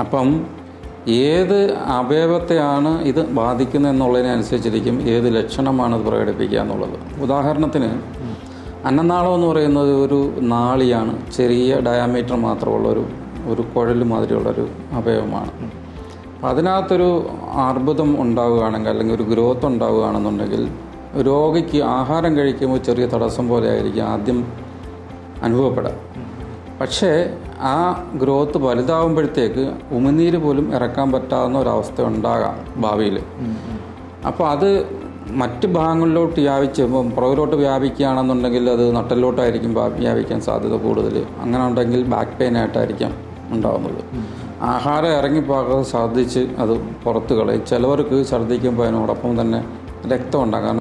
അപ്പം ഏത് അവയവത്തെയാണ് ഇത് ബാധിക്കുന്നത് എന്നുള്ളതിനനുസരിച്ചിരിക്കും ഏത് ലക്ഷണമാണ് ഇത് പ്രകടിപ്പിക്കുക എന്നുള്ളത്. ഉദാഹരണത്തിന് അന്നനാളം എന്ന് പറയുന്നത് ഒരു നാളിയാണ്, ചെറിയ ഡയാമീറ്റർ മാത്രമുള്ള ഒരു കുഴൽ മാതിരിയുള്ളൊരു അവയവമാണ്. അതിനകത്തൊരു അർബുദം ഉണ്ടാവുകയാണെങ്കിൽ അല്ലെങ്കിൽ ഒരു ഗ്രോത്ത് ഉണ്ടാവുകയാണെന്നുണ്ടെങ്കിൽ രോഗിക്ക് ആഹാരം കഴിക്കുമ്പോൾ ചെറിയ തടസ്സം പോലെ ആയിരിക്കും ആദ്യം അനുഭവപ്പെടുക. പക്ഷേ ആ ഗ്രോത്ത് വലുതാവുമ്പോഴത്തേക്ക് ഉമിനീര് പോലും ഇറക്കാൻ പറ്റാവുന്ന ഒരവസ്ഥ ഉണ്ടാകാം ഭാവിയിൽ. അപ്പോൾ അത് മറ്റ് ഭാഗങ്ങളിലോട്ട് പുറകിലോട്ട് വ്യാപിക്കുകയാണെന്നുണ്ടെങ്കിൽ അത് നട്ടലിലോട്ടായിരിക്കും വ്യാപിക്കാൻ സാധ്യത കൂടുതൽ. അങ്ങനെ ഉണ്ടെങ്കിൽ ബാക്ക് പെയിൻ ആയിട്ടായിരിക്കാം ഉണ്ടാകുന്നത്. ആഹാരം ഇറങ്ങിപ്പോകാതെ ഛർദ്ദിച്ച് അത് പുറത്ത് കളയും. ചിലവർക്ക് ഛർദ്ദിക്കുമ്പോൾ അതിനോടൊപ്പം തന്നെ രക്തം ഉണ്ടാകും. കാരണം